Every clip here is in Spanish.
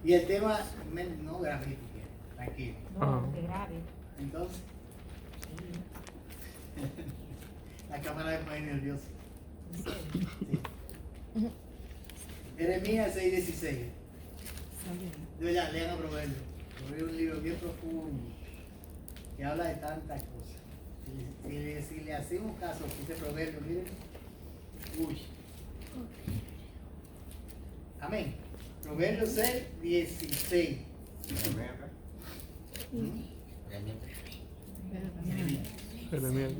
Y el tema no gravito, tranquilo. No, que grave. Entonces, la cámara me pone nerviosa. Sí. Jeremías 6:16. Yo ya lean a Proverbios. Proverbios es un libro bien profundo que habla de tantas cosas. Si le hacemos caso a este proverbio, miren. Uy. Amén. Proverbios 6:16. Jeremías.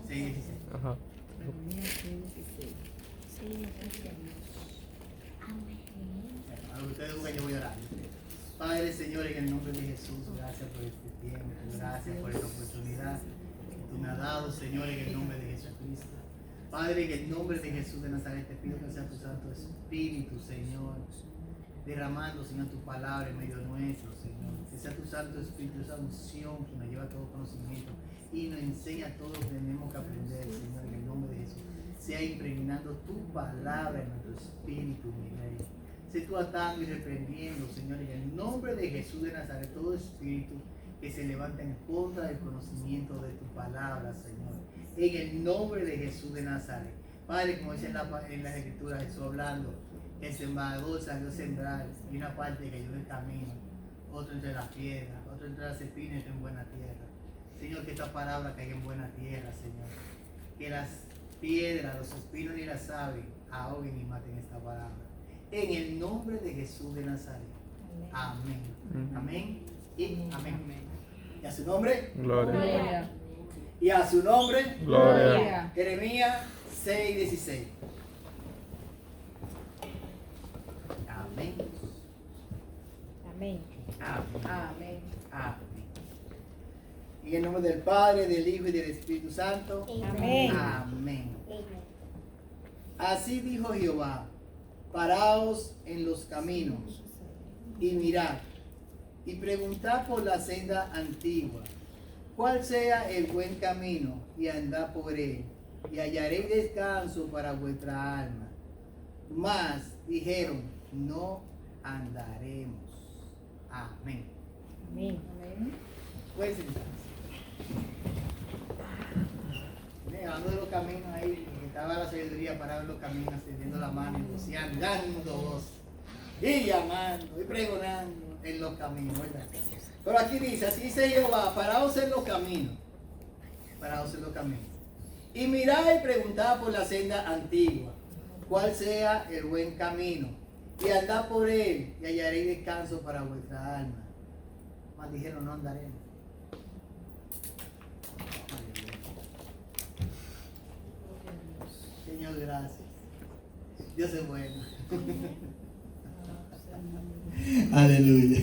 6:16. Ajá. A ustedes buscan, yo voy a orar. Padre, Señor, en el nombre de Jesús, gracias por este tiempo, gracias por esta oportunidad que tú me has dado, Señor, en el nombre de Jesucristo. Padre, en el nombre de Jesús de Nazaret, te pido que sea tu Santo Espíritu, Señor, derramando, Señor, tu palabra en medio nuestro, Señor. Que sea tu Santo Espíritu, esa unción que nos lleva a todo conocimiento y nos enseña todo lo que tenemos que aprender, Señor, en el nombre de Jesús. Sea impregnando tu palabra en nuestro espíritu, mi Rey. Sé tú atando y reprendiendo, Señor, en el nombre de Jesús de Nazaret, todo espíritu que se levanta en contra del conocimiento de tu palabra, Señor. En el nombre de Jesús de Nazaret. Padre, como dice en las Escrituras, Jesús hablando, el sembrador salió a sembrar y una parte cayó en el camino, otro entre las piedras, otro entre las espinas y otro en buena tierra. Señor, que esta palabra caiga en buena tierra, Señor. Que las piedras, los espinos y las aves ahoguen y maten esta palabra. En el nombre de Jesús de Nazaret. Amén. Amén. Y amén. Y a su nombre. Gloria. Y a su nombre. Gloria. Jeremías 6:16. Amén. Amén. Amén. Amén. Y en el nombre del Padre, del Hijo y del Espíritu Santo. Amén. Amén. Así dijo Jehová: paraos en los caminos y mirad y preguntad por la senda antigua, cuál sea el buen camino, y andad por él, y hallaréis descanso para vuestra alma. Mas dijeron: no andaremos. Amén. Amén. Pueden sentarse. Hablando de los caminos ahí, estaba la sabiduría parada en los caminos, extendiendo la mano y decía, andando y llamando y pregonando en los caminos, ¿verdad? Pero aquí dice, así dice Jehová: paraos en los caminos, paraos en los caminos, y mirad y preguntad por la senda antigua, cuál sea el buen camino, y andad por él, y hallaréis descanso para vuestra alma. Mas dijeron: no andaremos. Señor, gracias. Dios es bueno. Aleluya.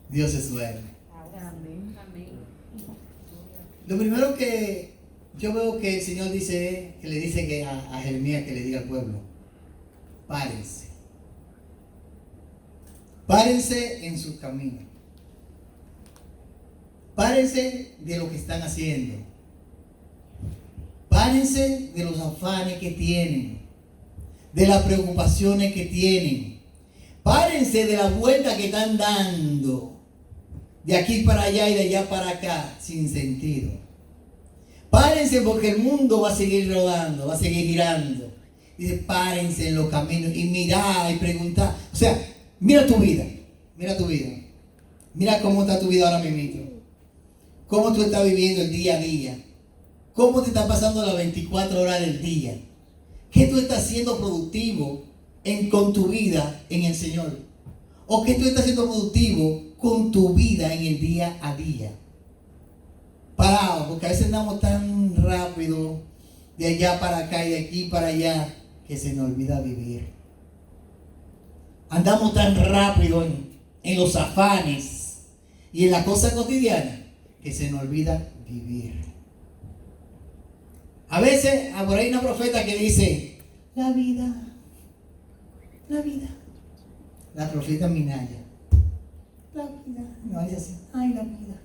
Dios es bueno. Amén. Lo primero que yo veo que el Señor dice, que le dice que a Jeremías que le diga al pueblo: párense. Párense en sus caminos. Párense de lo que están haciendo. Párense de los afanes que tienen, de las preocupaciones que tienen. Párense de la vuelta que están dando, de aquí para allá y de allá para acá, sin sentido. Párense porque el mundo va a seguir rodando, va a seguir girando. Dice: párense en los caminos y mirad y preguntad. O sea, mira tu vida, mira tu vida. Mira cómo está tu vida ahora mismo. Cómo tú estás viviendo el día a día. ¿Cómo te está pasando las 24 horas del día? ¿Qué tú estás haciendo productivo con tu vida en el Señor? ¿O qué tú estás haciendo productivo con tu vida en el día a día? Parado, porque a veces andamos tan rápido de allá para acá y de aquí para allá que se nos olvida vivir. Andamos tan rápido en los afanes y en la cosa cotidiana que se nos olvida vivir. A veces, por ahí hay una profeta que dice: la vida. La profeta Minaya. La vida. No, dice así: ay, la vida.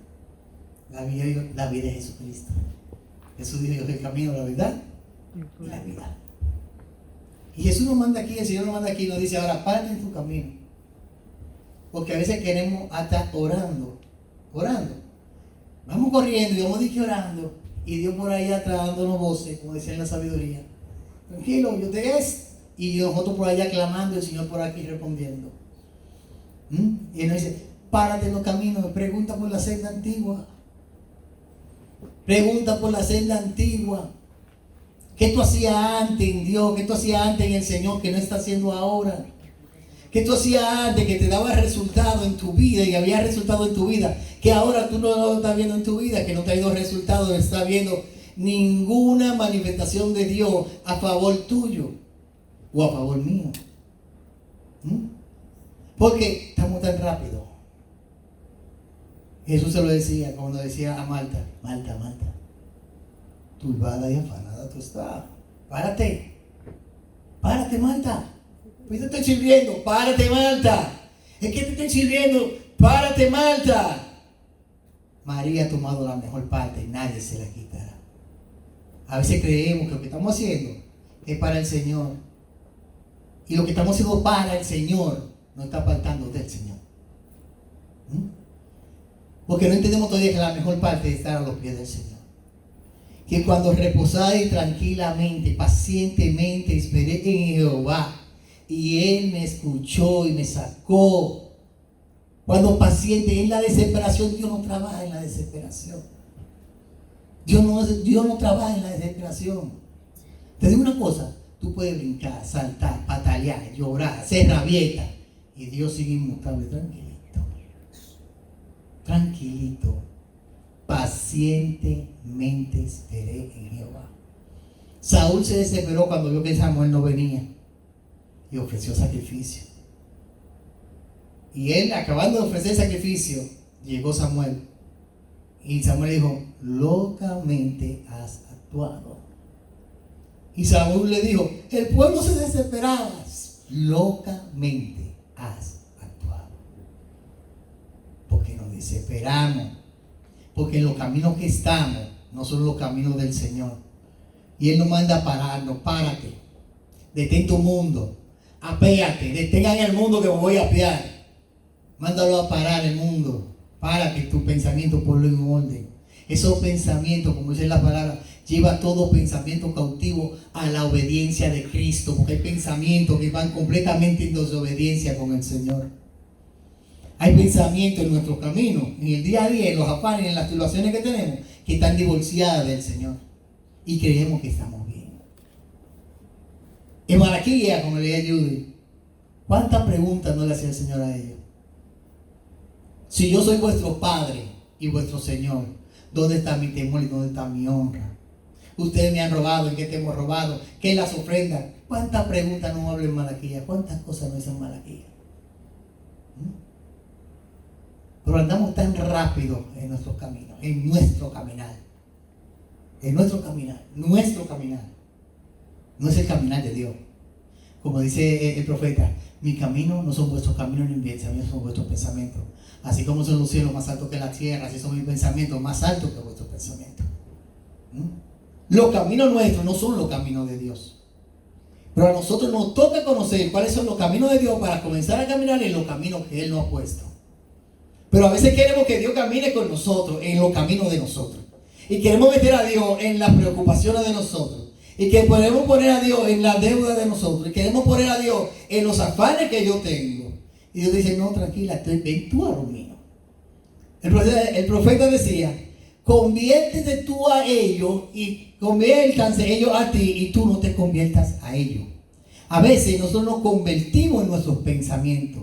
La vida es Jesucristo. Jesús dijo: yo soy el camino, la verdad y la vida. Y Jesús nos manda aquí, el Señor nos manda aquí y nos dice: ahora párate en tu camino. Porque a veces queremos hasta orando. Vamos corriendo y vamos a orando. Y Dios por ahí atrás dándonos voces, como decía en la sabiduría. Tranquilo, yo te es. Y nosotros por allá clamando y el Señor por aquí respondiendo. Y Él nos dice, párate en los caminos, pregunta por la senda antigua. Pregunta por la senda antigua. ¿Qué tú hacías antes en Dios? ¿Qué tú hacías antes en el Señor que no está haciendo ahora? ¿Qué tú hacías antes que te daba resultado en tu vida y había resultado en tu vida? Que ahora tú no lo estás viendo en tu vida, que no te ha ido resultado, no estás viendo ninguna manifestación de Dios a favor tuyo o a favor mío. Porque estamos tan rápido. Jesús se lo decía cuando decía a Marta, Marta, turbada y afanada tú estás. Párate, Marta. Pues te estoy sirviendo, párate, Marta. Es que te estoy sirviendo, párate, Marta. María ha tomado la mejor parte y nadie se la quitará. A veces creemos que lo que estamos haciendo es para el Señor. Y lo que estamos haciendo para el Señor nos está apartando del Señor. Porque no entendemos todavía que la mejor parte es estar a los pies del Señor. Que cuando reposáis tranquilamente, pacientemente esperé en Jehová, y Él me escuchó y me sacó. Cuando paciente, en la desesperación, Dios no trabaja en la desesperación. Dios no trabaja en la desesperación. Te digo una cosa, tú puedes brincar, saltar, patalear, llorar, hacer rabieta, y Dios sigue inmutable, tranquilito. Pacientemente esperé en Jehová. Saúl se desesperó cuando vio que Samuel no venía y ofreció sacrificio. Y él, acabando de ofrecer sacrificio, llegó Samuel. Y Samuel dijo, locamente has actuado. Y Saúl le dijo, el pueblo se desesperaba. Locamente has actuado. Porque nos desesperamos. Porque en los caminos que estamos no son los caminos del Señor. Y Él nos manda a pararnos. Párate. Detén tu mundo. Apéate. Detengan el mundo que me voy a apear. Mándalo a parar el mundo. Párate tu pensamiento, ponlo en orden. Esos pensamientos, como dice la palabra, lleva todo pensamiento cautivo a la obediencia de Cristo. Porque hay pensamientos que van completamente en desobediencia con el Señor. Hay pensamientos en nuestro camino, en el día a día, en los afanes, en las situaciones que tenemos, que están divorciadas del Señor. Y creemos que estamos bien. En Malaquías, como leía Judy, ¿cuántas preguntas no le hacía el Señor a ellos? Si yo soy vuestro Padre y vuestro Señor, ¿dónde está mi temor y dónde está mi honra? Ustedes me han robado, ¿en qué te hemos robado? ¿Qué es las ofrendas? ¿Cuántas preguntas no hablan en Malaquías? ¿Cuántas cosas no dicen Malaquías? Pero andamos tan rápido en nuestros caminos, en nuestro caminar. Nuestro caminar no es el caminar de Dios. Como dice el profeta, mi camino no son vuestros caminos ni mis pensamientos, son vuestros pensamientos. Así como son los cielos más altos que la tierra, así son mis pensamientos más altos que vuestros pensamientos. Los caminos nuestros no son los caminos de Dios. Pero a nosotros nos toca conocer cuáles son los caminos de Dios para comenzar a caminar en los caminos que Él nos ha puesto. Pero a veces queremos que Dios camine con nosotros en los caminos de nosotros. Y queremos meter a Dios en las preocupaciones de nosotros. Y que podemos poner a Dios en la deuda de nosotros. Y queremos poner a Dios en los afanes que yo tengo. Y Dios dice, no, tranquila, ven tú a lo mío. El profeta decía, conviértete tú a ellos y conviértanse ellos a ti y tú no te conviertas a ellos. A veces nosotros nos convertimos en nuestros pensamientos.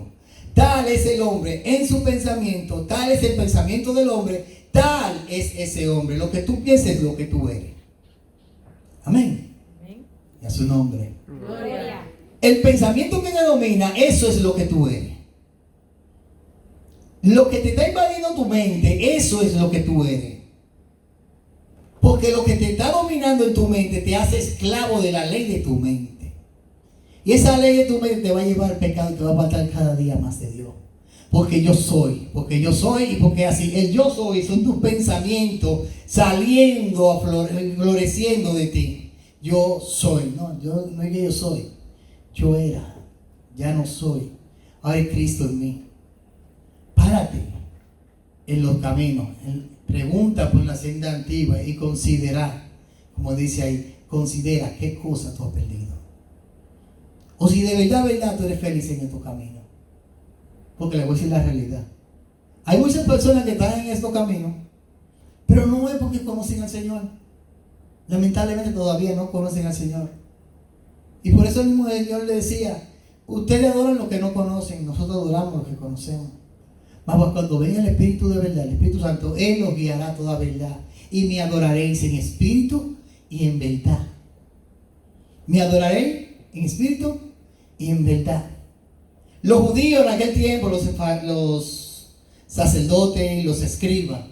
Tal es el hombre en su pensamiento, tal es el pensamiento del hombre, tal es ese hombre. Lo que tú pienses es lo que tú eres. Amén. Y a su nombre. Gloria. El pensamiento que te domina, eso es lo que tú eres. Lo que te está invadiendo tu mente, eso es lo que tú eres. Porque lo que te está dominando en tu mente te hace esclavo de la ley de tu mente. Y esa ley de tu mente te va a llevar al pecado y te va a apartar cada día más de Dios. Porque yo soy y porque así, el yo soy son tus pensamientos saliendo, floreciendo de ti. Yo soy, no es que yo soy, yo era, ya no soy, ahora hay Cristo en mí. párate en los caminos, pregunta por la senda antigua y considera, como dice ahí, considera qué cosa tú has perdido. O si de verdad tú eres feliz en tu camino. Porque le voy a decir la realidad. Hay muchas personas que están en estos caminos, pero no es porque conocen al Señor. Lamentablemente todavía no conocen al Señor. Y por eso el mismo Señor le decía, ustedes adoran lo que no conocen, nosotros adoramos lo que conocemos. Vamos, cuando venga el Espíritu de verdad, el Espíritu Santo, Él los guiará a toda verdad. Y me adoraréis en espíritu y en verdad. Me adoraréis en espíritu y en verdad. Los judíos en aquel tiempo, los sacerdotes, los escribas,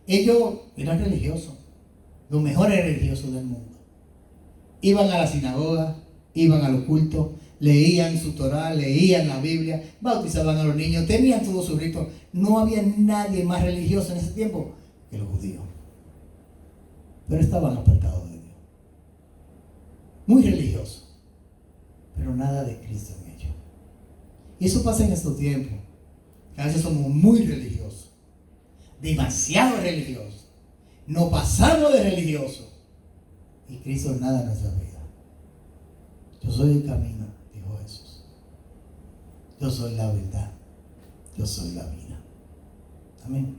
ellos eran religiosos, los mejores religiosos del mundo. Iban a la sinagoga, iban al culto, leían su Torá, leían la Biblia, bautizaban a los niños, tenían todos sus ritos. No había nadie más religioso en ese tiempo que los judíos. Pero estaban apartados de Dios. Muy religiosos, pero nada de Cristo en ellos. Y eso pasa en estos tiempos. A veces somos muy religiosos, demasiado religiosos. Nos pasamos de religiosos y Cristo es nada en nuestra vida. Yo soy el camino, dijo Jesús. Yo soy la verdad. Yo soy la vida. Amén.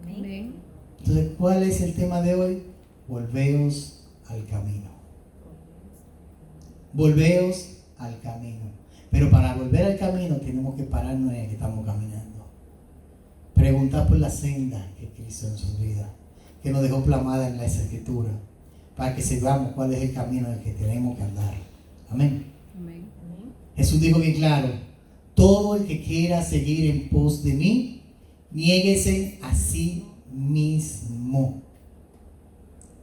Amén. Entonces, ¿cuál es el tema de hoy? Volveos al camino. Volveos al camino. Pero para volver al camino tenemos que pararnos en el que estamos caminando. Preguntar por la senda que Cristo en sus vidas, que nos dejó plasmada en la Escritura, para que sepamos cuál es el camino en el que tenemos que andar. Amén. Amén. Jesús dijo bien claro, todo el que quiera seguir en pos de mí, niéguese a sí mismo.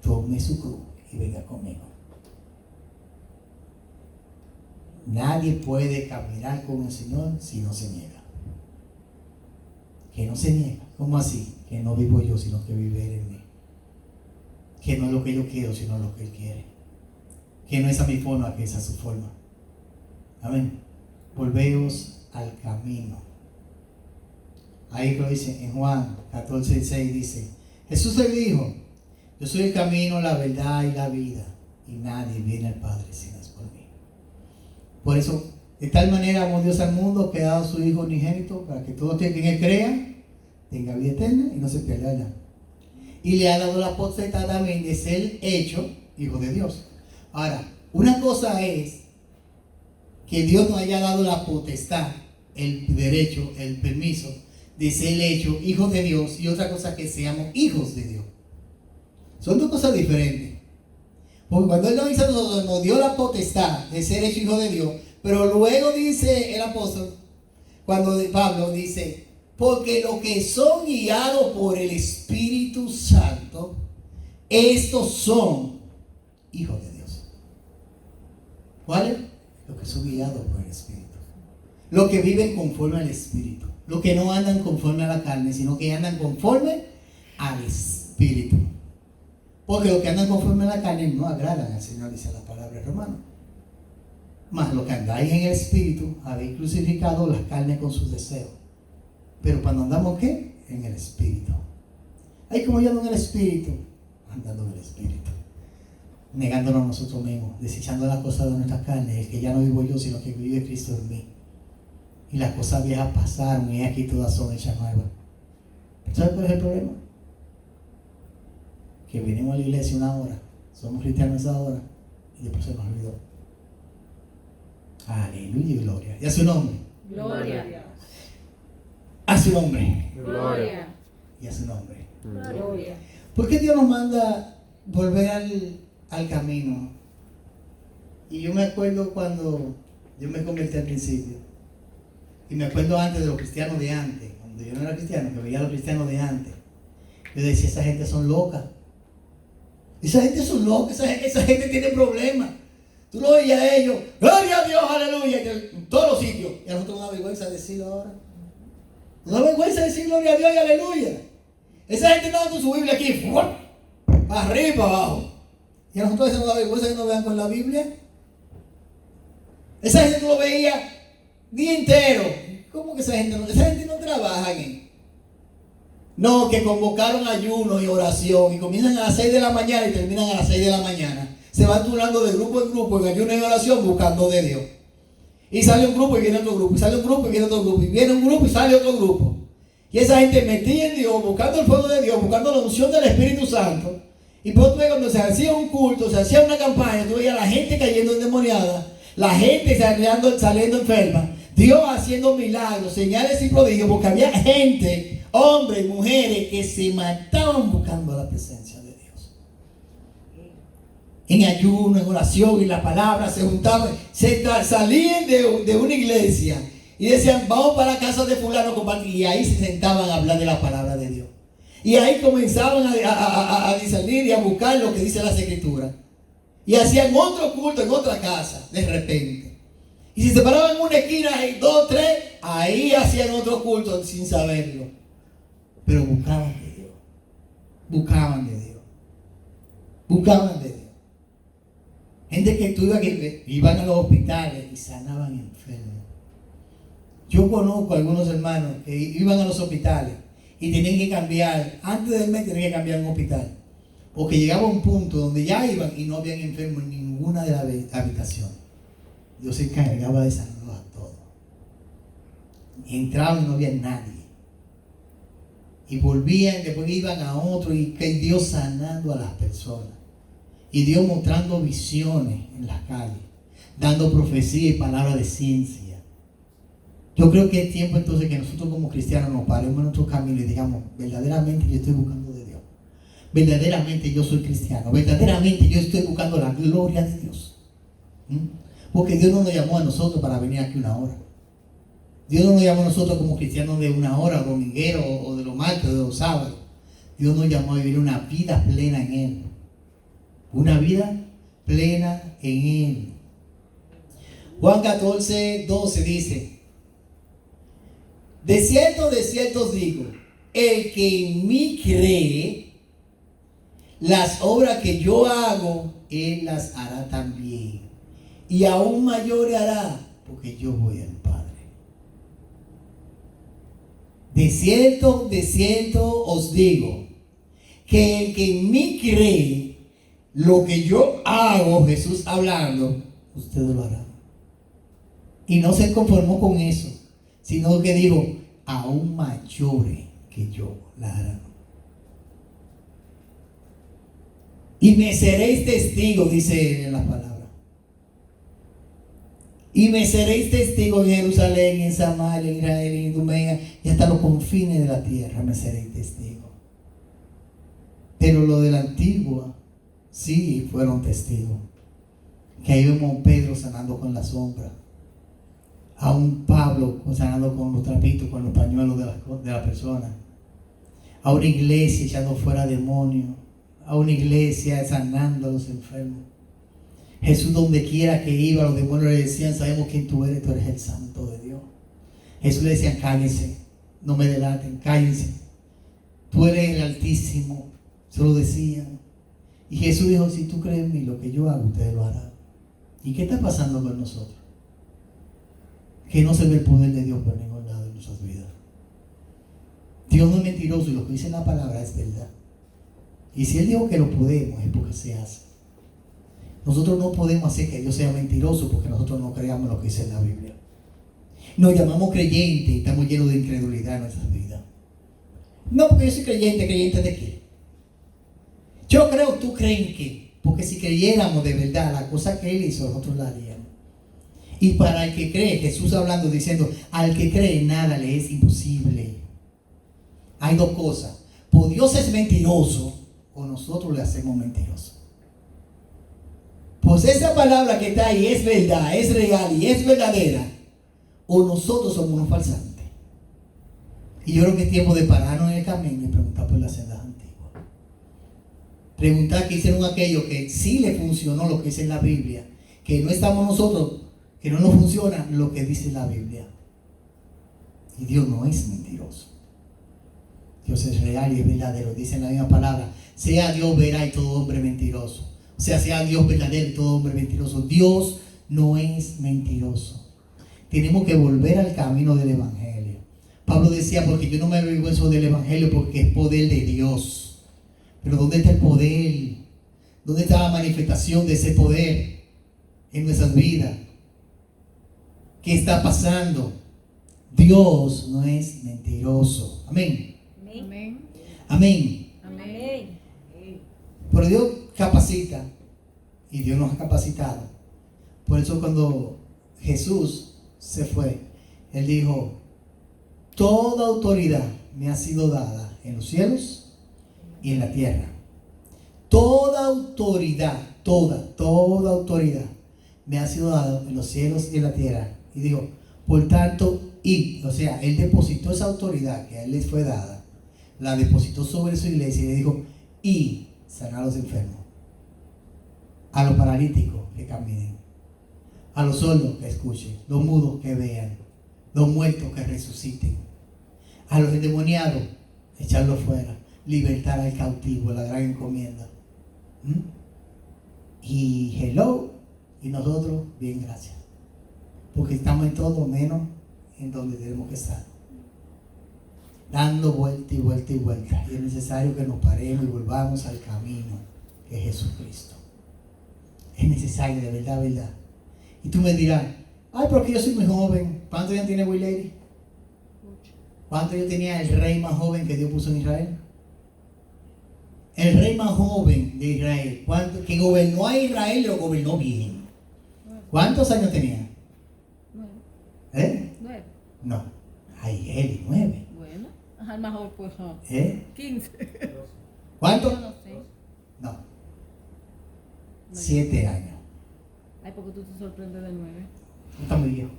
Tome su cruz y venga conmigo. Nadie puede caminar con el Señor si no se niega. Que no se niega. ¿Cómo así? Que no vivo yo, sino que vive Él en mí. Que no es lo que yo quiero, sino lo que Él quiere. Que no es a mi forma, que es a su forma. Amén. Volveos al camino. Ahí lo dice en Juan 14:6, dice, Jesús le dijo, yo soy el camino, la verdad y la vida, y nadie viene al Padre si no es por mí. Por eso, de tal manera amó Dios al mundo que ha dado a su Hijo unigénito, para que todo aquel que en Él crea tenga vida eterna y no se pierda ya. Y le ha dado la potestad también de ser hecho Hijo de Dios. Ahora, una cosa es que Dios nos haya dado la potestad, el derecho, el permiso de ser hecho hijos de Dios, y otra cosa que seamos hijos de Dios. Son dos cosas diferentes. Porque cuando Él nos dice a nosotros, nos dio la potestad de ser hecho hijo de Dios, pero luego dice el apóstol, cuando Pablo dice, porque los que son guiados por el Espíritu Santo, estos son hijos de Dios. ¿Cuáles? Los que son guiados por el Espíritu. Los que viven conforme al Espíritu. Los que no andan conforme a la carne, sino que andan conforme al Espíritu. Porque los que andan conforme a la carne no agradan al Señor, dice la palabra romana. Mas los que andáis en el Espíritu, habéis crucificado las carnes con sus deseos. Pero cuando andamos, ¿qué? En el Espíritu. Ahí como yo ando en el Espíritu, andando en el Espíritu. Negándonos a nosotros mismos, desechando las cosas de nuestras carnes, el que ya no vivo yo, sino que vive Cristo en mí. Y las cosas viejas pasaron y aquí todas son hechas nuevas. ¿Sabes cuál es el problema? Que venimos a la iglesia una hora, somos cristianos esa hora y después se nos olvidó. Aleluya y gloria. ¿Y a su nombre? Gloria. A su nombre. Gloria. Y a su nombre. Gloria. ¿Por qué Dios nos manda volver al camino? Y yo me acuerdo cuando yo me convertí al principio. Y me acuerdo antes de los cristianos de antes. Cuando yo no era cristiano, que veía a los cristianos de antes. Yo decía, esa gente son locas. Esa gente son locas, esa gente tiene problemas. Tú lo veías a ellos, gloria a Dios, aleluya, en todos los sitios. Y a nosotros nos da vergüenza decirlo ahora. Nos da vergüenza decir gloria a Dios y aleluya. Esa gente no anda con su Biblia aquí, para arriba, para abajo. Y a nosotros nos da vergüenza que nos vean con la Biblia. Esa gente tú lo veía día entero. ¿Cómo que esa gente no trabaja? No, que convocaron ayuno y oración y comienzan a las 6 de la mañana y terminan a las 6 de la mañana. Se van turnando de grupo en grupo en ayuno y oración buscando de Dios. Y sale un grupo y viene otro grupo, y sale un grupo y viene otro grupo, y viene un grupo y sale otro grupo. Y esa gente metía en Dios, buscando el fuego de Dios, buscando la unción del Espíritu Santo. Y por tú ves cuando se hacía un culto, se hacía una campaña, tú veías a la gente cayendo endemoniada, la gente saliendo enferma, Dios haciendo milagros, señales y prodigios, porque había gente, hombres y mujeres, que se mataban buscando la presencia de Dios. En ayuno, en oración, en la palabra, se juntaban, salían de una iglesia y decían, vamos para la casa de fulano, compartir, y ahí se sentaban a hablar de la palabra de Dios. Y ahí comenzaban a discernir y a buscar lo que dice las Escrituras. Y hacían otro culto en otra casa, de repente. Y si se paraban en una esquina, hay 2, 3, ahí hacían otro culto sin saberlo. Pero buscaban de Dios. Buscaban de Dios. Buscaban de Dios. Gente que iban a los hospitales y sanaban enfermos. Yo conozco a algunos hermanos que iban a los hospitales y tenían que cambiar, antes del mes tenían que cambiar un hospital. Porque llegaba a un punto donde ya iban y no habían enfermos en ninguna de las habitaciones. Dios se encargaba de sanarlos a todos. Y entraban y no había nadie. Y volvían, después iban a otro y que Dios sanando a las personas. Y Dios mostrando visiones en las calles, dando profecía y palabras de ciencia. Yo creo que es tiempo entonces que nosotros como cristianos nos paremos en nuestro camino y digamos, verdaderamente yo estoy buscando de Dios. Verdaderamente yo soy cristiano. Verdaderamente yo estoy buscando la gloria de Dios. Porque Dios no nos llamó a nosotros para venir aquí una hora. Dios no nos llamó a nosotros como cristianos de una hora, dominguero, o de los martes, o de los sábados. Dios nos llamó a vivir una vida plena en Él. Una vida plena en Él. Juan 14, 12 dice: de cierto os digo, el que en mí cree, las obras que yo hago, él las hará también. Y aún mayores hará, porque yo voy al Padre. De cierto os digo, que el que en mí cree, lo que yo hago, Jesús hablando, ustedes lo harán. Y no se conformó con eso, sino que dijo, aún mayores que yo la harán. Y me seréis testigos, dice en la palabra. Y me seréis testigos en Jerusalén, en Samaria, en Israel, en Idumea, y hasta los confines de la tierra me seréis testigos. Pero lo de la antigua, sí fueron testigos. Que ahí vemos a Pedro sanando con la sombra. A un Pablo sanando con los trapitos, con los pañuelos de la persona. A una iglesia echando fuera demonios. A una iglesia sanando a los enfermos. Jesús donde quiera que iba, los demonios le decían, sabemos quién tú eres el santo de Dios. Jesús le decía, cállense, no me delaten, cállense. Tú eres el Altísimo, se lo decían. Y Jesús dijo, si tú crees en mí, lo que yo hago, ustedes lo harán. ¿Y qué está pasando con nosotros? Que no se ve el poder de Dios por ningún lado en nuestras vidas. Dios no es mentiroso y lo que dice en la palabra es verdad. Y si Él dijo que lo podemos, es porque se hace. Nosotros no podemos hacer que Dios sea mentiroso porque nosotros no creamos lo que dice en la Biblia. Nos llamamos creyentes y estamos llenos de incredulidad en nuestras vidas. No, porque yo soy creyente, ¿creyente de qué? Yo creo, tú crees en qué. Porque si creyéramos de verdad la cosa que Él hizo, nosotros la haríamos. Y para el que cree, Jesús hablando, diciendo, al que cree nada le es imposible. Hay dos cosas. O Dios es mentiroso o nosotros le hacemos mentiroso. Pues esa palabra que está ahí es verdad, es real y es verdadera. O nosotros somos unos falsantes. Y yo creo que es tiempo de pararnos en el camino y preguntar por las sendas antiguas. Preguntar qué hicieron aquellos que sí le funcionó lo que dice en la Biblia. Que no estamos nosotros, que no nos funciona lo que dice la Biblia. Y Dios no es mentiroso. Dios es real y es verdadero. Dice en la misma palabra, sea Dios veraz y todo hombre mentiroso. O sea Dios verdadero y todo hombre mentiroso. Dios no es mentiroso. tenemos que volver al camino del Evangelio. Pablo decía, porque yo no me avergüenzo del Evangelio porque es poder de Dios. Pero ¿dónde está el poder? ¿Dónde está la manifestación de ese poder en nuestras vidas? ¿Qué está pasando? Dios no es mentiroso. Amén. Amén. Amén. Amén. Amén. Pero Dios capacita y Dios nos ha capacitado. Por eso cuando Jesús se fue, Él dijo, toda autoridad me ha sido dada en los cielos y en la tierra. Toda autoridad, toda autoridad me ha sido dada en los cielos y en la tierra. Y dijo, por tanto, o sea, Él depositó esa autoridad que a Él les fue dada, la depositó sobre su iglesia y le dijo, y sanar a los enfermos, a los paralíticos que caminen, a los sordos que escuchen, los mudos que vean, los muertos que resuciten, a los endemoniados, echarlos fuera, libertar al cautivo, la gran encomienda. Y hello, y nosotros, bien, gracias, porque estamos en todo menos en donde tenemos que estar, dando vuelta y vuelta y vuelta, y es necesario que nos paremos y volvamos al camino que es Jesucristo. Es necesario, de verdad, verdad. Y tú me dirás, ay, pero que yo soy muy joven. ¿Cuántos años tiene Will Lady? ¿Cuántos años tenía el rey más joven que Dios puso en Israel? El rey más joven de Israel, que gobernó a Israel y lo gobernó bien. ¿Cuántos años tenía? 9. No, ay, él, 9. Bueno, ajá, el más joven pues no. 15. ¿Cuánto? Yo no sé. No, 7 años. Ay, porque tú te sorprendes del 9. Está muy viejo.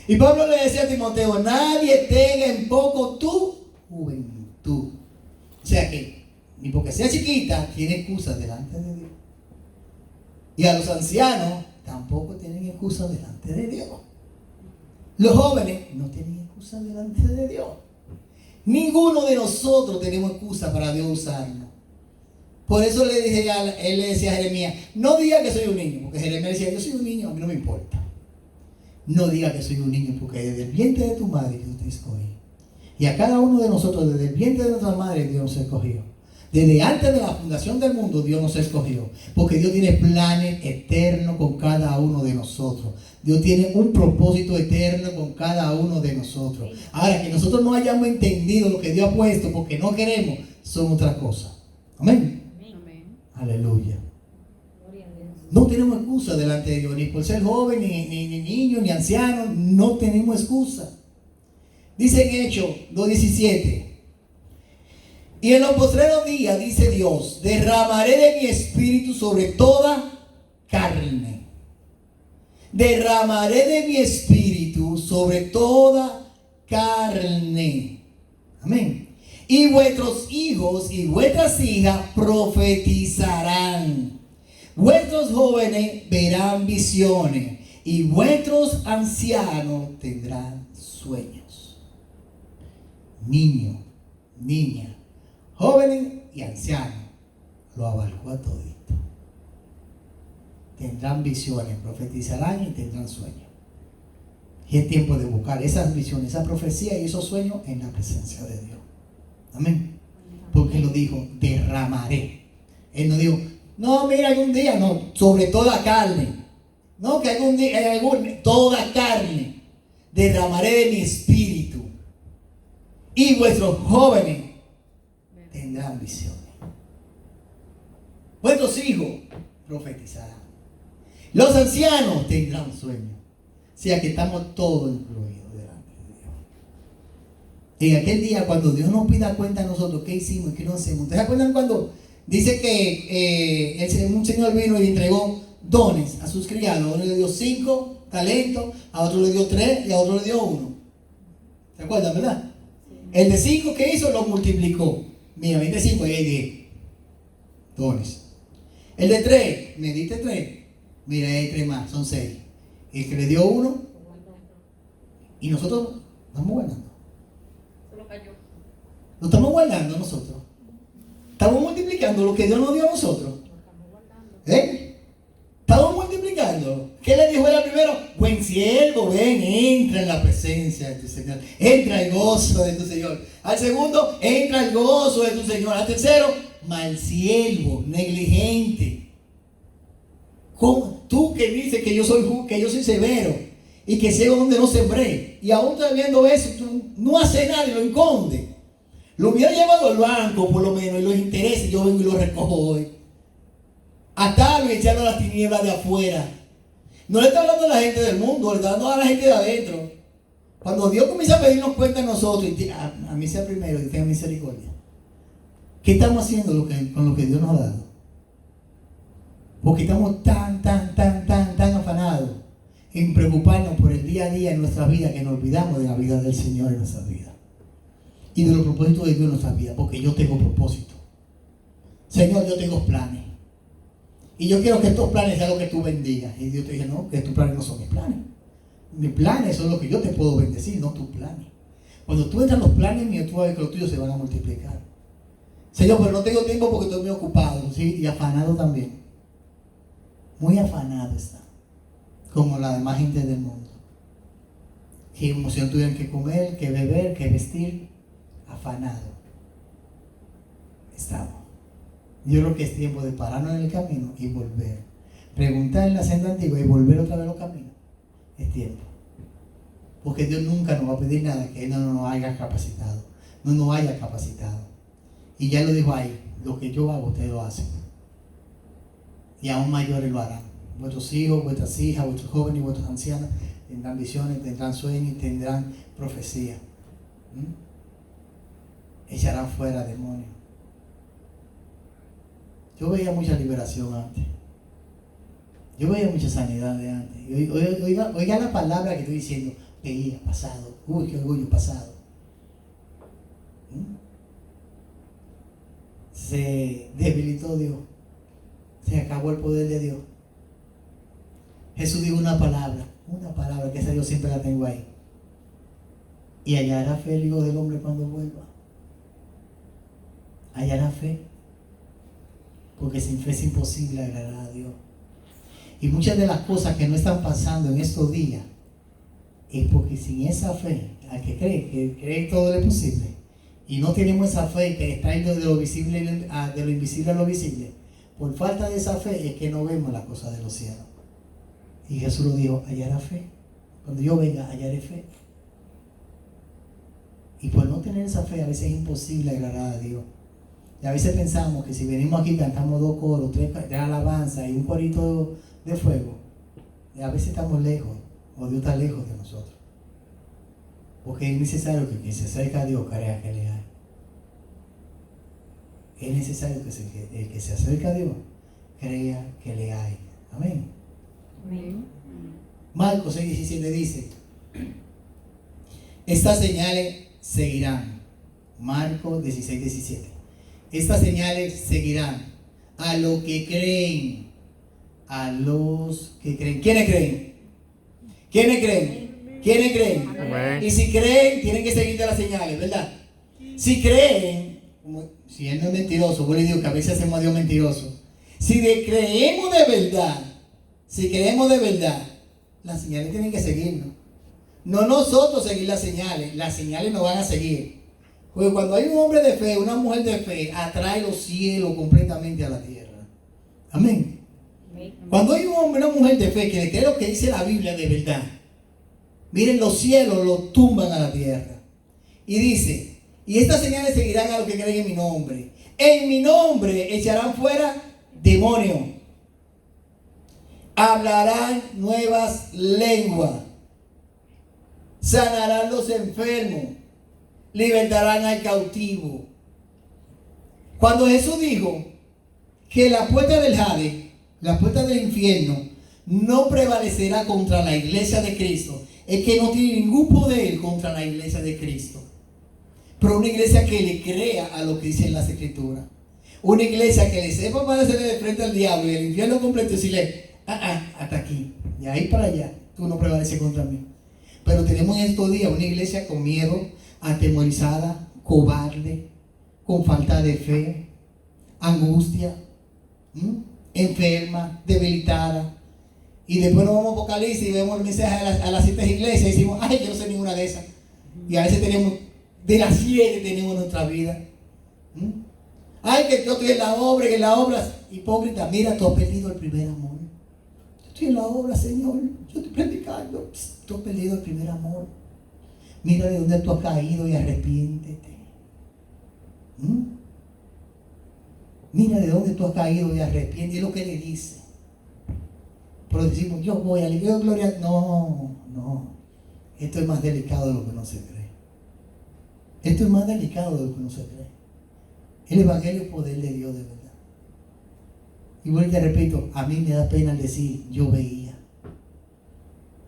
Y Pablo le decía a Timoteo, nadie tenga en poco tu juventud. O sea que, ni porque sea chiquita, tiene excusas delante de Dios. Y a los ancianos tampoco tienen excusas delante de Dios. Los jóvenes no tienen excusas delante de Dios. Ninguno de nosotros tenemos excusa para Dios usarnos. Por eso él le decía a Jeremías, no diga que soy un niño, porque Jeremías decía, yo soy un niño, a mí no me importa. No diga que soy un niño, porque desde el vientre de tu madre Dios te escogió. Y a cada uno de nosotros, desde el vientre de nuestra madre, Dios nos escogió. Desde antes de la fundación del mundo, Dios nos escogió. Porque Dios tiene planes eternos con cada uno de nosotros. Dios tiene un propósito eterno con cada uno de nosotros. Ahora, que nosotros no hayamos entendido lo que Dios ha puesto porque no queremos, son otras cosas. Amén. Amén. Aleluya. Gloria a Dios. No tenemos excusa delante de Dios, ni por ser joven, ni niño, ni anciano. No tenemos excusa. Dice en Hechos 2:17. Y en los postreros días, dice Dios, derramaré de mi espíritu sobre toda carne. Derramaré de mi espíritu sobre toda carne. Amén. Y vuestros hijos y vuestras hijas profetizarán. Vuestros jóvenes verán visiones y vuestros ancianos tendrán sueños. Niño, niña, jóvenes y ancianos, lo abarcó a todito. Tendrán visiones, profetizarán y tendrán sueños. Y es tiempo de buscar esas visiones, esa profecía y esos sueños en la presencia de Dios. Amén. Porque lo dijo, derramaré. Él no dijo, no, mira, algún día, no, sobre toda carne. No, que algún día, toda carne, derramaré de mi espíritu. Y vuestros jóvenes tendrán visiones. Vuestros hijos profetizarán. Los ancianos tendrán sueños. O sea que estamos todos incluidos delante de Dios. En aquel día, cuando Dios nos pida cuenta a nosotros qué hicimos y qué no hacemos. ¿Ustedes se acuerdan cuando dice que un señor vino y entregó dones a sus criados? A uno le dio 5 talentos, a otro le dio 3 y a otro le dio 1. ¿Se acuerdan, verdad? El de 5 que hizo lo multiplicó. Mira, me diste 5 y hay 10 dones. El de 3, me diste 3. Mira, hay 3 más, son 6. El que le dio 1 y nosotros estamos guardando. Solo cayó. Lo estamos guardando nosotros. Estamos multiplicando lo que Dios nos dio a nosotros. ¿Estamos multiplicando? esperando. ¿Qué le dijo él al primero? Buen siervo, ven, entra en la presencia de tu Señor. Entra el gozo de tu Señor. Al segundo, entra el gozo de tu Señor. Al tercero, mal siervo, negligente. ¿Cómo? Tú que dices que yo soy severo y que ciego donde no sembré, y aún estás viendo eso, tú no haces nada y lo escondes. Lo hubiera llevado al banco por lo menos, y los intereses yo vengo y los recojo hoy. Atarlo y echarlo a las tinieblas de afuera. No le está hablando a la gente del mundo, le está hablando a la gente de adentro. Cuando Dios comienza a pedirnos cuenta a nosotros, y a mí sea primero y tenga misericordia, ¿qué estamos haciendo con lo que Dios nos ha dado? Porque estamos tan afanados en preocuparnos por el día a día en nuestra vida, que nos olvidamos de la vida del Señor en nuestra vida y de los propósitos de Dios en nuestra vida. Porque yo tengo propósito, Señor, yo tengo planes, y yo quiero que estos planes sean lo que tú bendigas. Y Dios te dice, no, que tus planes no son mis planes. Mis planes son lo que yo te puedo bendecir, no tus planes. Cuando tú entras en los planes míos, tú vas a ver que los tuyos se van a multiplicar. Señor, pero no tengo tiempo porque estoy muy ocupado, ¿sí? Y afanado también. Muy afanado está, como la demás gente del mundo. Que emoción tuvieran que comer, que beber, que vestir. Afanado estamos. Yo creo que es tiempo de pararnos en el camino y volver. Preguntar en la senda antigua y volver otra vez a los caminos. Es tiempo. Porque Dios nunca nos va a pedir nada que Él no nos haya capacitado. No nos haya capacitado. Y ya lo dijo ahí, lo que yo hago, ustedes lo hacen. Y aún mayores lo harán. Vuestros hijos, vuestras hijas, vuestros jóvenes y vuestros ancianos tendrán visiones, tendrán sueños y tendrán profecía. Echarán fuera demonios. Yo veía mucha liberación antes. Yo veía mucha sanidad de antes. Oiga la palabra que estoy diciendo. Veía, pasado. Uy, qué orgullo, pasado. Se debilitó Dios. Se acabó el poder de Dios. Jesús dijo una palabra que esa yo siempre la tengo ahí. Y hallará fe el Hijo del Hombre cuando vuelva. Hallará fe. Porque sin fe es imposible agradar a Dios. Y muchas de las cosas que no están pasando en estos días es porque sin esa fe, al que cree todo es posible, y no tenemos esa fe que está yendo de lo invisible a lo visible, por falta de esa fe es que no vemos las cosas de los cielos. Y Jesús lo dijo, hallará fe. Cuando yo venga, hallaré fe. Y por no tener esa fe, a veces es imposible agradar a Dios. Y a veces pensamos que si venimos aquí, cantamos 2 coros, 3 de alabanza y un corito de fuego, y a veces estamos lejos, o Dios está lejos de nosotros. Porque es necesario que quien se acerca a Dios crea que le hay. Es necesario que el que se acerca a Dios crea que le hay. Amén. Amén. Marcos 6:17 dice, estas señales seguirán. Marcos 16:17. Estas señales seguirán a los que creen. A los que creen. ¿Quiénes creen? ¿Quiénes creen? ¿Quiénes creen? Amén. Y si creen, tienen que seguir de las señales, ¿verdad? Si creen, si Él no es mentiroso, bueno, digo que a veces hacemos a Dios mentiroso. Si creemos de verdad, las señales tienen que seguirnos. No nosotros seguir las señales nos van a seguir. Porque cuando hay un hombre de fe, una mujer de fe, atrae los cielos completamente a la tierra. Amén. Cuando hay un hombre, una mujer de fe que le cree lo que dice la Biblia de verdad, miren, los cielos lo tumban a la tierra. Y dice, y estas señales seguirán a los que creen en mi nombre. En mi nombre echarán fuera demonios. Hablarán nuevas lenguas. Sanarán los enfermos. Libertarán al cautivo. Cuando Jesús dijo que la puerta del Hades, la puerta del infierno, no prevalecerá contra la iglesia de Cristo, es que no tiene ningún poder contra la iglesia de Cristo. Pero una iglesia que le crea a lo que dice en las Escrituras. Una iglesia que le sepa para hacerle de frente al diablo y el infierno completo y decirle, hasta aquí, de ahí para allá, tú no prevaleces contra mí. Pero tenemos en estos días una iglesia con miedo, atemorizada, cobarde, con falta de fe, angustia, enferma, debilitada. Y después nos vamos a Apocalipsis y vemos el mensaje a las 7 iglesias y decimos, ay, yo no sé ninguna de esas. Y a veces tenemos, de las 7 tenemos en nuestra vida. Ay, que yo estoy en la obra, que en la obra, hipócrita, mira, tú has perdido el primer amor. Yo estoy en la obra, Señor, yo estoy predicando, tú has perdido el primer amor. Mira de dónde tú has caído y arrepiéntete. Mira de dónde tú has caído y arrepiéntete. Es lo que le dice. Pero decimos, yo voy a la iglesia, gloria. No. Esto es más delicado de lo que uno se cree. Esto es más delicado de lo que uno se cree. El evangelio es poder de Dios de verdad. Y bueno, te repito, a mí me da pena decir, yo veía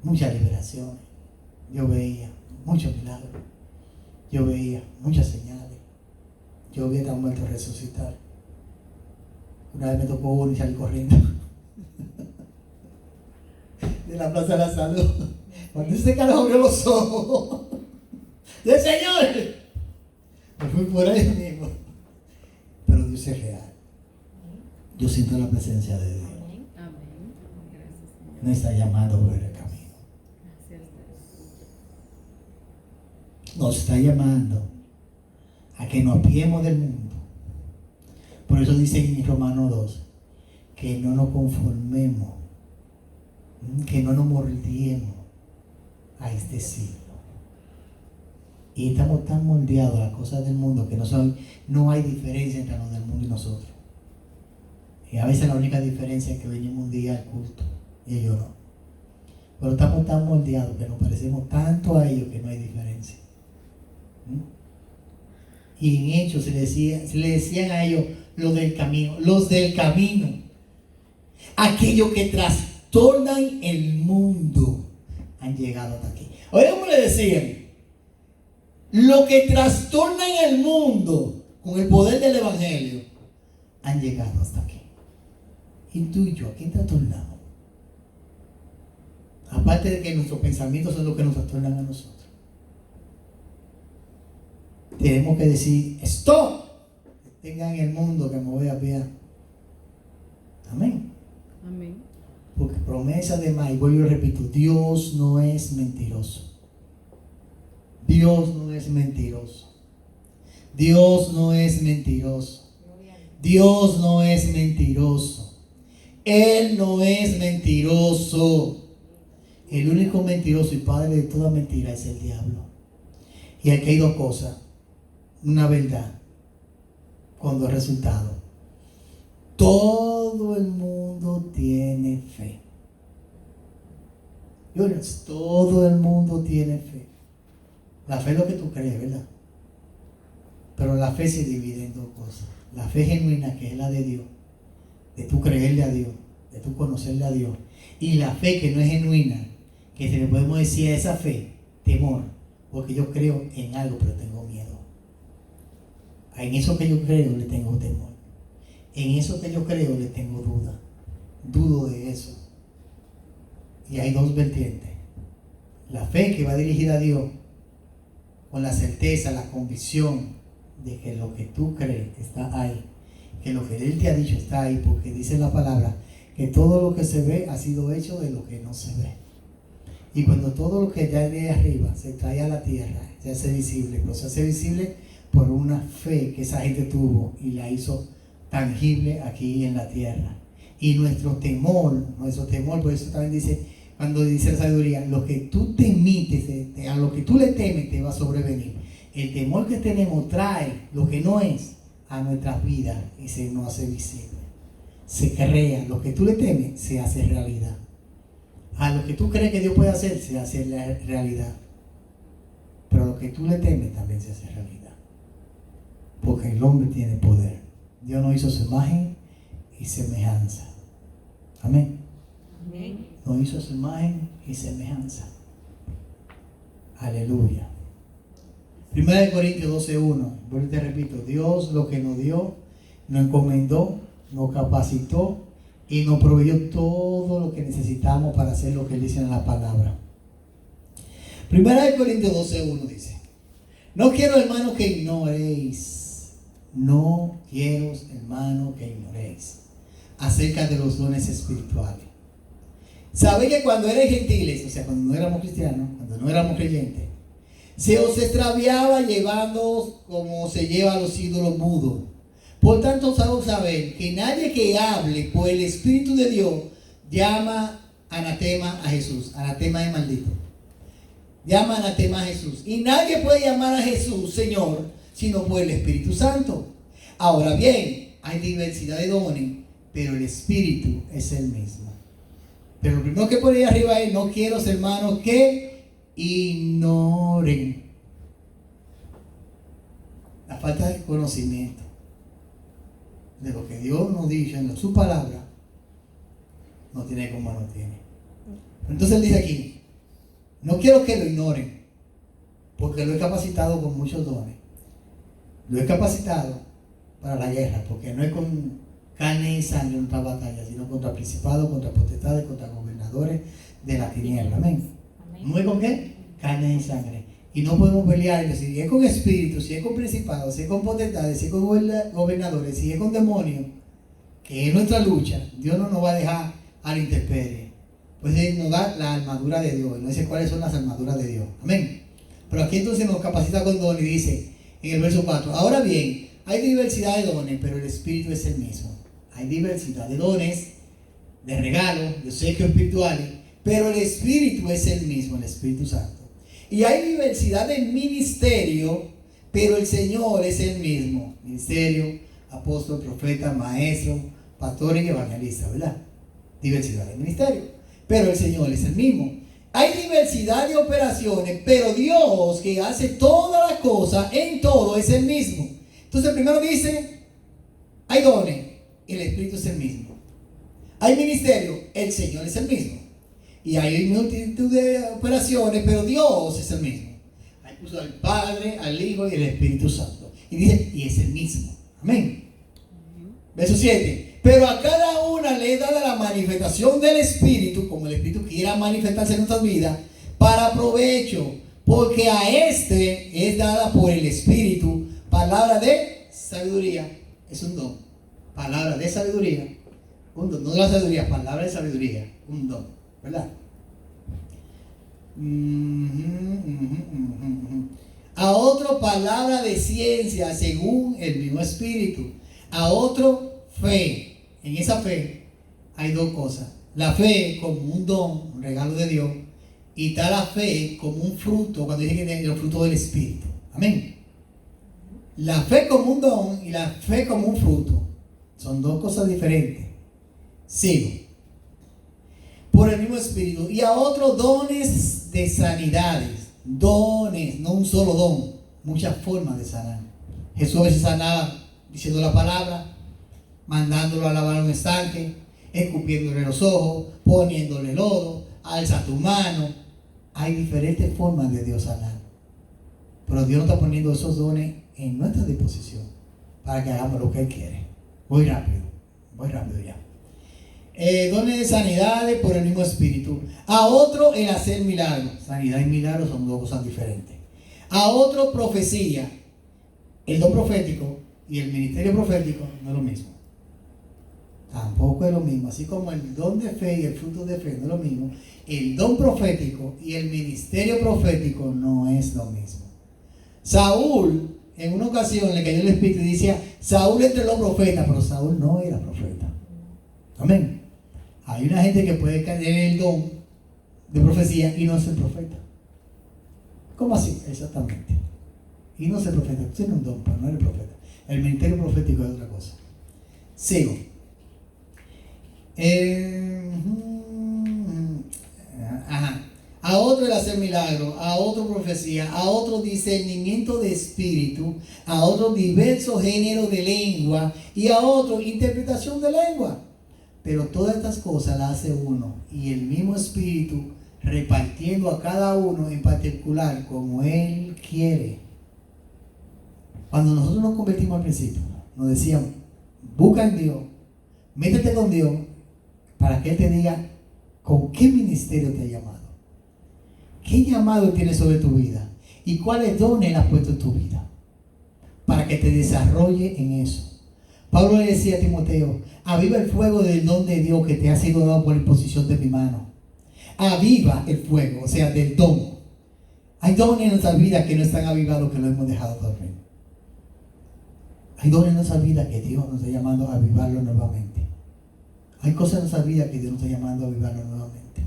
muchas liberaciones. Yo veía muchos milagros. Yo veía muchas señales. Yo vi a un muerto resucitar. Una vez me tocó uno y salí corriendo de la Plaza de la Salud. Cuando ese carajo abrió los ojos del Señor, me fui por ahí mismo. Pero Dios es real. Yo siento la presencia de Dios. Amén. Gracias, Señor. Me está llamando por el camino. Gracias, Dios. Nos está llamando a que nos apiemos del mundo. Por eso dice en Romanos 2 que no nos conformemos, que no nos moldeemos a este siglo. Y estamos tan moldeados a las cosas del mundo que no hay diferencia entre los del mundo y nosotros. Y a veces la única diferencia es que venimos un día al culto y ellos no. Pero estamos tan moldeados que nos parecemos tanto a ellos que no hay diferencia. Y en Hechos se le decían a ellos los del camino, aquellos que trastornan el mundo, han llegado hasta aquí. Oye, ¿cómo le decían? Los que trastornan el mundo con el poder del evangelio han llegado hasta aquí. Y tú y yo, ¿a quién trastornamos? Aparte de que nuestros pensamientos son los que nos trastornan a nosotros. Tenemos que decir, ¡stop! Tengan el mundo que me voy a ver. Amén. Amén. Porque promesa de más, y vuelvo y repito, Dios no es mentiroso. Dios no es mentiroso. Dios no es mentiroso. Dios no es mentiroso. Él no es mentiroso. El único mentiroso y padre de toda mentira es el diablo. Y aquí hay dos cosas. Una verdad con dos resultados. Todo el mundo tiene fe. Todo el mundo tiene fe. La fe es lo que tú crees, ¿verdad? Pero la fe se divide en dos cosas. La fe genuina, que es la de Dios, de tú creerle a Dios, de tú conocerle a Dios. Y la fe que no es genuina, que se le podemos decir a esa fe, temor, porque yo creo en algo, pero tengo miedo. En eso que yo creo le tengo temor. En eso que yo creo le tengo duda. Dudo de eso. Y hay dos vertientes. La fe que va dirigida a Dios, con la certeza, la convicción de que lo que tú crees está ahí. Que lo que Él te ha dicho está ahí, porque dice la palabra que todo lo que se ve ha sido hecho de lo que no se ve. Y cuando todo lo que ya hay de arriba se trae a la tierra, se hace visible, pero se hace visible por una fe que esa gente tuvo y la hizo tangible aquí en la tierra. Y nuestro temor, por eso también dice, cuando dice la sabiduría, lo que tú temites, a lo que tú le temes te va a sobrevenir. El temor que tenemos trae lo que no es a nuestras vidas y se nos hace visible. Se crea, lo que tú le temes se hace realidad. A lo que tú crees que Dios puede hacer se hace realidad. Pero lo que tú le temes también se hace realidad. Porque el hombre tiene poder. Dios nos hizo su imagen y semejanza. Amén. Amén. Nos hizo su imagen y semejanza. Aleluya. 1 Corintios 12:1. Vuelvo y te repito. Dios lo que nos dio, nos encomendó, nos capacitó y nos proveyó todo lo que necesitamos para hacer lo que Él dice en la palabra. 1 Corintios 12:1 dice: no quiero, hermanos, que ignoréis. No quiero, hermanos, que ignoréis acerca de los dones espirituales, Sabéis que cuando eran gentiles, o sea, cuando no éramos cristianos, cuando no éramos creyentes, se os extraviaba llevándoos como se lleva a los ídolos mudos. Por tanto, saber que nadie que hable por el Espíritu de Dios llama anatema a Jesús. Anatema es maldito. Llama anatema a Jesús. Y nadie puede llamar a Jesús Señor sino por el Espíritu Santo. Ahora bien, hay diversidad de dones, pero el Espíritu es el mismo. Pero lo primero que pone ahí arriba es: no quiero, hermanos, que ignoren la falta de conocimiento de lo que Dios nos dice en su palabra. No tiene como no tiene. Entonces él dice aquí: no quiero que lo ignoren, porque lo he capacitado con muchos dones. Lo he capacitado para la guerra, porque no es con carne y sangre en nuestra batalla, sino contra principados, contra potestades, contra gobernadores de la tiniebla. Amén. ¿No es con qué? Carne y sangre. Y no podemos pelear y decir: si es con espíritus, si es con principados, si es con potestades, si es con gobernadores, si es con demonios, que es nuestra lucha. Dios no nos va a dejar a la intemperie. Pues Él nos da la armadura de Dios. No dice cuáles son las armaduras de Dios. Amén. Pero aquí entonces nos capacita con dones y dice en el verso 4: ahora bien, hay diversidad de dones, pero el Espíritu es el mismo. Hay diversidad de dones, de regalos, de obsequios espirituales, pero el Espíritu es el mismo, el Espíritu Santo. Y hay diversidad de ministerio, pero el Señor es el mismo. Ministerio, apóstol, profeta, maestro, pastor y evangelista, ¿verdad? Diversidad de ministerio, pero el Señor es el mismo. Hay diversidad de operaciones, pero Dios, que hace todas las cosas en todo, es el mismo. Entonces primero dice: hay dones, el Espíritu es el mismo. Hay ministerio, el Señor es el mismo. Y hay multitud de operaciones, pero Dios es el mismo. Ahí puso al Padre, al Hijo y al Espíritu Santo. Y dice: y es el mismo. Amén. Verso 7: pero a cada una le es dada la manifestación del Espíritu, como el Espíritu quiera manifestarse en nuestras vidas, para provecho, porque a este es dada por el Espíritu palabra de sabiduría. Es un don. Palabra de sabiduría. Un don. No de la sabiduría, palabra de sabiduría. Un don. ¿Verdad? A otro palabra de ciencia según el mismo Espíritu. A otro fe. En esa fe hay dos cosas: la fe como un don, un regalo de Dios, y está la fe como un fruto, cuando dice que es el fruto del Espíritu. Amén. La fe como un don y la fe como un fruto son dos cosas diferentes. Sigo. Por el mismo Espíritu. Y a otros dones de sanidades. Dones, no un solo don, muchas formas de sanar. Jesús a veces sanaba diciendo la palabra, mandándolo a lavar un estanque, escupiéndole los ojos, poniéndole lodo, alza tu mano. Hay diferentes formas de Dios sanar. Pero Dios no está poniendo esos dones en nuestra disposición para que hagamos lo que Él quiere. Voy rápido ya. Dones de sanidades por el mismo Espíritu. A otro el hacer milagros. Sanidad y milagros son dos cosas diferentes. A otro profecía. El don profético y el ministerio profético no es lo mismo. Tampoco es lo mismo. Así como el don de fe y el fruto de fe no es lo mismo, el don profético y el ministerio profético no es lo mismo. Saúl, en una ocasión le cayó el Espíritu y decía: Saúl entre los profetas, pero Saúl no era profeta. Amén. Hay una gente que puede caer en el don de profecía y no ser profeta. ¿Cómo así? Exactamente. Y no ser profeta. Tiene un don, pero no eres profeta. El ministerio profético es otra cosa. Sigo. A otro el hacer milagros, a otro profecía, a otro discernimiento de espíritu, a otro diversos géneros de lengua y a otro interpretación de lengua. Pero todas estas cosas las hace uno y el mismo Espíritu, repartiendo a cada uno en particular como Él quiere. Cuando nosotros nos convertimos al principio, nos decían: busca en Dios, métete con Dios para que Él te diga con qué ministerio te ha llamado, qué llamado tiene sobre tu vida y cuáles dones Él ha puesto en tu vida, para que te desarrolle en eso. Pablo le decía a Timoteo: aviva el fuego del don de Dios que te ha sido dado por la imposición de mi mano. aviva el fuego, o sea, del don. Hay dones en nuestras vidas que no están avivados, que lo hemos dejado dormir. Hay dones en nuestras vidas que Dios nos está llamando a avivarlo nuevamente. Hay cosas en nuestras vidas que Dios nos está llamando a avivarlo nuevamente.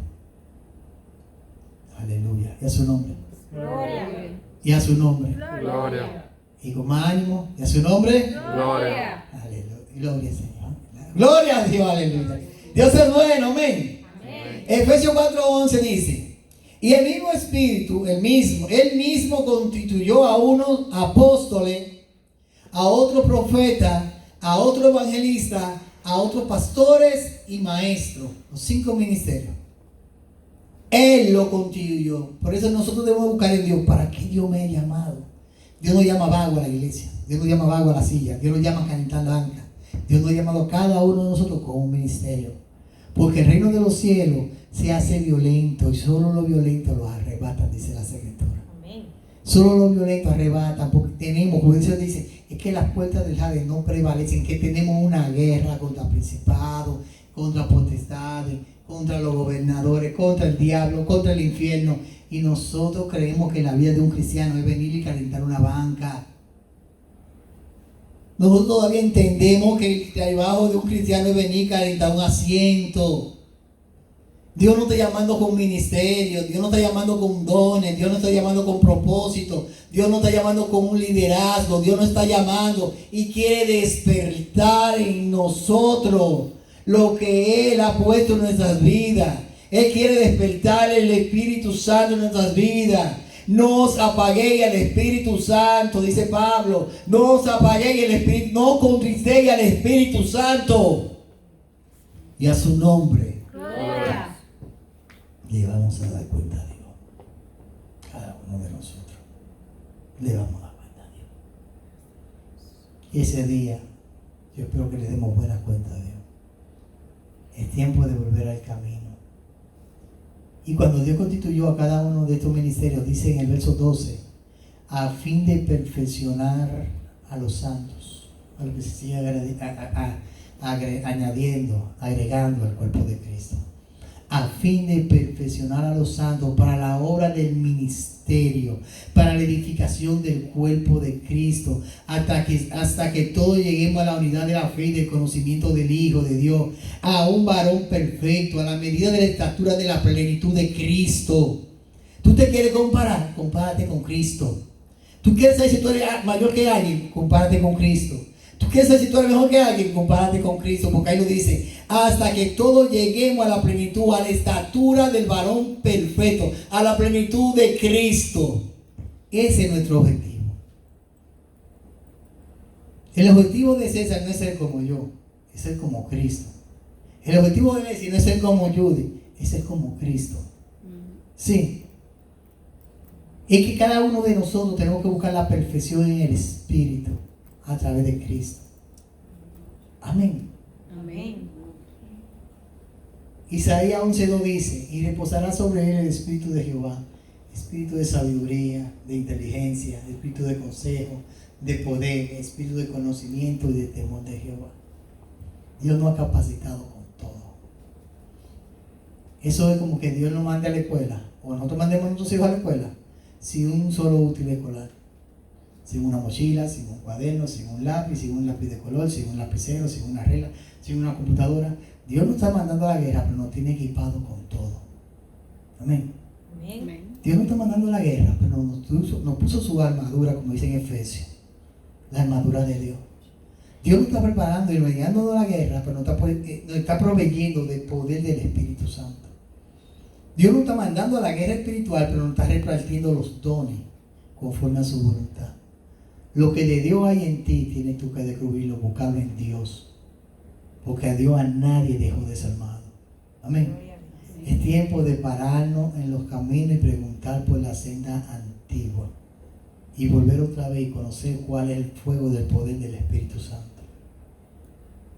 Aleluya. Y a su nombre. Gloria. Y a su nombre. Gloria. Y con más ánimo. Y a su nombre. Gloria. Aleluya. Gloria al Señor. Gloria a Dios. Aleluya. Dios es bueno. Amén. Amén. Efesios 4:11 dice: y el mismo Espíritu, él mismo constituyó a unos apóstoles, a otros profetas, a otros evangelistas, a otros pastores y maestros. Los 5 ministerios. Él lo constituyó. Por eso nosotros debemos buscar en Dios. ¿Para qué Dios me ha llamado? Dios no llama vago a la iglesia. Dios no llama vago a la silla. Dios nos llama a calentar la banca. Dios nos ha llamado a cada uno de nosotros con un ministerio. Porque el reino de los cielos se hace violento y solo los violentos los arrebatan, dice la Escritura. Amén. Solo los violentos arrebatan, porque tenemos, como Dios dice, es que las puertas del Hades no prevalecen, que tenemos una guerra contra principados, contra potestades, contra los gobernadores, contra el diablo, contra el infierno. Y nosotros creemos que la vida de un cristiano es venir y calentar una banca. Nosotros todavía entendemos que el trabajo de un cristiano es venir y calentar un asiento. Dios no está llamando con ministerio, Dios no está llamando con dones, Dios no está llamando con propósito, Dios no está llamando con un liderazgo, Dios no está llamando y quiere despertar en nosotros lo que Él ha puesto en nuestras vidas. Él quiere despertar el Espíritu Santo en nuestras vidas. No os apaguéis al Espíritu Santo, dice Pablo. No os apaguéis al Espíritu, no contristéis al Espíritu Santo. Y a su nombre Gloria. le vamos a dar cuenta a Dios. Cada uno de nosotros le vamos a dar cuenta a Dios. Y ese día yo espero que le demos buena cuenta a Dios. Es tiempo de volver al camino. Y cuando Dios constituyó a cada uno de estos ministerios, dice en el verso 12, a fin de perfeccionar a los santos, a lo que se sigue añadiendo, agregando al cuerpo de Cristo. A fin de perfeccionar a los santos para la obra del ministerio, para la edificación del cuerpo de Cristo, hasta que todos lleguemos a la unidad de la fe y del conocimiento del Hijo de Dios, a un varón perfecto, a la medida de la estatura de la plenitud de Cristo. ¿Tú te quieres comparar? Compárate con Cristo. ¿Tú quieres saber si tú eres mayor que alguien? Compárate con Cristo. ¿Tú quieres saber si tú eres mejor que alguien? Compárate con Cristo, porque ahí lo dice, hasta que todos lleguemos a la plenitud, a la estatura del varón perfecto, a la plenitud de Cristo. Ese es nuestro objetivo. El objetivo de César no es ser como yo, es ser como Cristo. El objetivo de Messi no es ser como Judy, es ser como Cristo. Sí. Es que cada uno de nosotros tenemos que buscar la perfección en el Espíritu a través de Cristo. Amén. Amén. Isaías 11:2 dice, y reposará sobre él el Espíritu de Jehová, Espíritu de sabiduría, de inteligencia, Espíritu de consejo, de poder, Espíritu de conocimiento y de temor de Jehová. Dios nos ha capacitado con todo. Eso es como que Dios nos mande a la escuela, o nosotros mandemos a nuestros hijos a la escuela, sin un solo útil escolar, sin una mochila, sin un cuaderno, sin un lápiz de color, sin un lapicero, sin una regla, sin una computadora. Dios nos está mandando a la guerra, pero nos tiene equipado con todo. Amén. Amén. Dios nos está mandando a la guerra, pero nos puso su armadura, como dice en Efesios, la armadura de Dios. Dios nos está preparando y nos está dando la guerra, pero nos está proveyendo del poder del Espíritu Santo. Dios nos está mandando a la guerra espiritual, pero nos está repartiendo los dones conforme a su voluntad. Lo que de Dios hay en ti, tienes tú que descubrirlo, buscarlo en Dios. Porque a Dios a nadie dejó desarmado. Amén. Es tiempo de pararnos en los caminos y preguntar por la senda antigua. Y volver otra vez y conocer cuál es el fuego del poder del Espíritu Santo.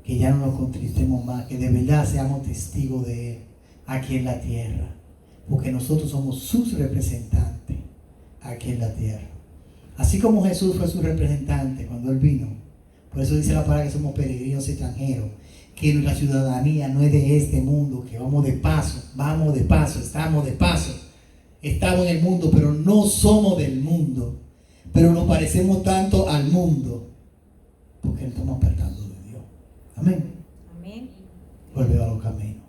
Que ya no nos contristemos más, que de verdad seamos testigos de Él aquí en la tierra. Porque nosotros somos sus representantes aquí en la tierra. Así como Jesús fue su representante cuando Él vino, Por eso dice la palabra que somos peregrinos extranjeros, que nuestra ciudadanía no es de este mundo, que vamos de paso, estamos de paso. Estamos en el mundo, pero no somos del mundo. Pero nos parecemos tanto al mundo, porque nos estamos apartando de Dios. Amén. Amén. Volvemos a los caminos.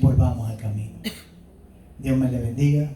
Volvamos al camino. Dios me le bendiga.